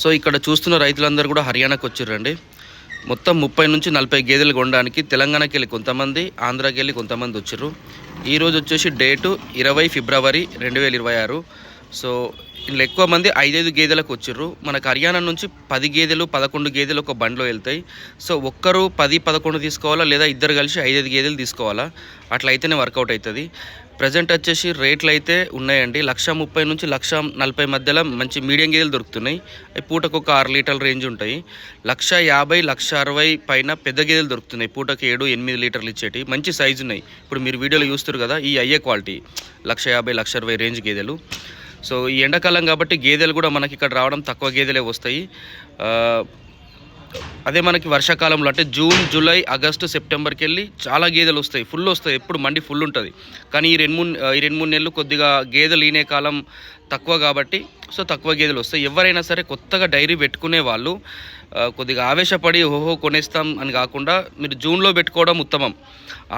So ఇక్కడ చూస్తున్న రైతులందరూ కూడా హర్యానాకు వచ్చారండి. మొత్తం 30 నుంచి 40 గేదెలు కొనడానికి తెలంగాణకి వెళ్ళి కొంతమంది, ఆంధ్రాకి వెళ్ళి కొంతమంది వచ్చారు. ఈరోజు వచ్చేసి డేటు 20 ఫిబ్రవరి 2026. సో ఇందులో ఎక్కువ మంది 5 గేదెలకు వచ్చారు. మనకు హర్యానా నుంచి 10 గేదెలు 11 గేదెలు ఒక బండిలో వెళ్తాయి. సో ఒక్కరు 10-11 తీసుకోవాలా, లేదా ఇద్దరు కలిసి 5 గేదెలు తీసుకోవాలా, అట్లా అయితేనే వర్కౌట్ అవుతుంది. ప్రజెంట్ వచ్చేసి రేట్లు అయితే ఉన్నాయండి. 1,30,000 నుంచి 1,40,000 మధ్యలో మంచి మీడియం గేదెలు దొరుకుతున్నాయి. పూటకు ఒక 6 లీటర్ల రేంజ్ ఉంటాయి. 1,50,000 1,60,000 పైన పెద్ద గేదెలు దొరుకుతున్నాయి. పూటకు 7-8 లీటర్లు ఇచ్చేటి మంచి సైజు ఉన్నాయి. ఇప్పుడు మీరు వీడియోలో చూస్తారు కదా, ఈ అయ్యే క్వాలిటీ 1,50,000 1,60,000 రేంజ్ గేదెలు. సో ఈ ఎండాకాలం కాబట్టి గేదెలు కూడా మనకి ఇక్కడ రావడం తక్కువ గేదెలే వస్తాయి. అదే మనకి వర్షాకాలంలో అంటే జూన్, జూలై, ఆగస్టు, సెప్టెంబర్కి వెళ్ళి చాలా గేదెలు వస్తాయి, ఫుల్ వస్తాయి. ఎప్పుడు మండి ఫుల్ ఉంటుంది. కానీ ఈ 2-3 నెలలు కొద్దిగా గేదెలు ఈనే కాలం తక్కువ కాబట్టి సో తక్కువ గేదెలు వస్తాయి. ఎవరైనా సరే కొత్తగా డైరీ పెట్టుకునే వాళ్ళు కొద్దిగా ఆవేశపడి ఓహో కొనేస్తాం అని కాకుండా మీరు జూన్లో పెట్టుకోవడం ఉత్తమం.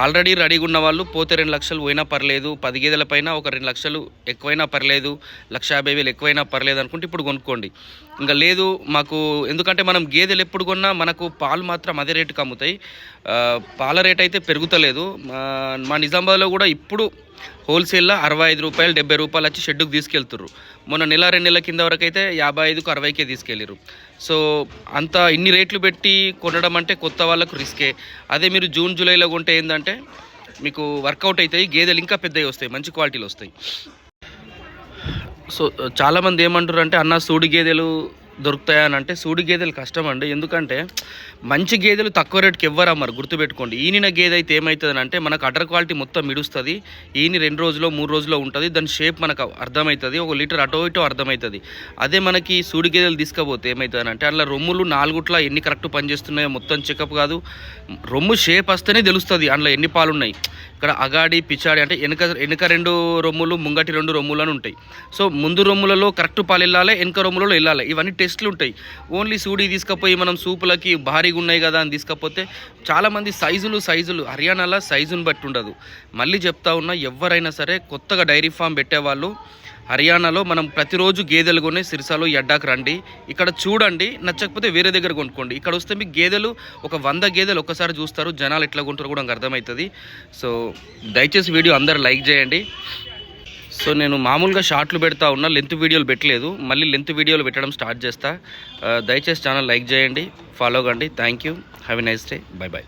ఆల్రెడీ రెడీగా ఉన్న వాళ్ళు పోతే 2 లక్షలు పోయినా పర్లేదు, 10 గేదెల పైన ఒక 2 లక్షలు ఎక్కువైనా పర్లేదు, 1,50,000 ఎక్కువైనా పర్లేదు అనుకుంటే ఇప్పుడు కొనుక్కోండి. ఇంకా లేదు మాకు, ఎందుకంటే మనం గేదెలు ఎప్పుడు కొన్నా మనకు పాలు మాత్రం అదే రేటుకి అమ్ముతాయి. పాల రేట్ అయితే పెరుగుతలేదు. మా నిజామాబాద్లో కూడా ఇప్పుడు హోల్సేల్లో 65 రూపాయలు 70 రూపాయలు వచ్చి షెడ్డుకు తీసుకెళ్తుర్రు. మొన్న 1-2 నెలల కింద వరకు అయితే 55కు 60కే తీసుకెళ్ళారు. సో అంత ఇన్ని రేట్లు పెట్టి కొనడం అంటే కొత్త వాళ్ళకు రిస్కే. అదే మీరు జూన్ జూలైలో కొంటే ఏంటంటే మీకు వర్కౌట్ అవుతాయి, గేదెలు ఇంకా పెద్దవి వస్తాయి, మంచి క్వాలిటీలు వస్తాయి. సో చాలామంది ఏమంటారు అంటే అన్న సూడి గేదెలు దొరుకుతాయా అని అంటే సూడి గేదెలు కష్టం అండి. ఎందుకంటే మంచి గేదెలు తక్కువ రేటుకి ఎవ్వరు అమ్మరు, గుర్తుపెట్టుకోండి. ఈనిన గేదె అయితే ఏమవుతుంది అంటే మనకు అడర్ క్వాలిటీ మొత్తం మిడుస్తుంది. ఈని 2 రోజులో 3 రోజులో ఉంటుంది. దాని షేప్ మనకు అర్థమవుతుంది, 1 లీటర్ అటో ఇటో అర్థమవుతుంది. అదే మనకి సూడి గేదెలు తీసుకపోతే ఏమవుతుంది అంటే అందులో రొమ్ములు 4గుట్ల ఎన్ని కరెక్ట్ పనిచేస్తున్నాయో మొత్తం చెకప్ కాదు, రొమ్ము షేప్ వస్తేనే తెలుస్తుంది అందులో ఎన్ని పాలు ఉన్నాయి. ఇక్కడ అగాడి పిచాడి అంటే వెనుక 2 రొమ్ములు ముంగటి 2 రొమ్ములు అని ఉంటాయి. సో ముందు రొమ్ములలో కరెక్ట్ పాలు వెళ్ళాలి, వెనుక రొమ్ములలో వెళ్ళాలి. ఇవన్నీ టెస్టులు ఉంటాయి. ఓన్లీ సూడి తీసుకపోయి మనం సూపులకి భారీగా ఉన్నాయి కదా అని తీసుకపోతే చాలామంది సైజులు హర్యానాలో సైజుని బట్టి ఉండదు. మళ్ళీ చెప్తా ఉన్నా, ఎవరైనా సరే కొత్తగా డైరీ ఫామ్ పెట్టేవాళ్ళు హర్యానాలో మనం ప్రతిరోజు గేదెలు కొనే సిరిసాలో ఎడ్డాకు రండి. ఇక్కడ చూడండి, నచ్చకపోతే వేరే దగ్గర కొనుక్కోండి. ఇక్కడ వస్తే మీకు గేదెలు ఒక 100 గేదెలు ఒక్కసారి చూస్తారు, జనాలు ఎట్లా కొంటారో కూడా అర్థమవుతుంది. సో దయచేసి వీడియో అందరు లైక్ చేయండి. సో నేను మామూలుగా షార్ట్లు పెడతా ఉన్నా, లెంత్ వీడియోలు పెట్టలేదు. మళ్ళీ లెంత్ వీడియోలు పెట్టడం స్టార్ట్ చేస్తా. దయచేసి ఛానల్ లైక్ చేయండి, ఫాలో కండి. Thank you. Have a nice day. By.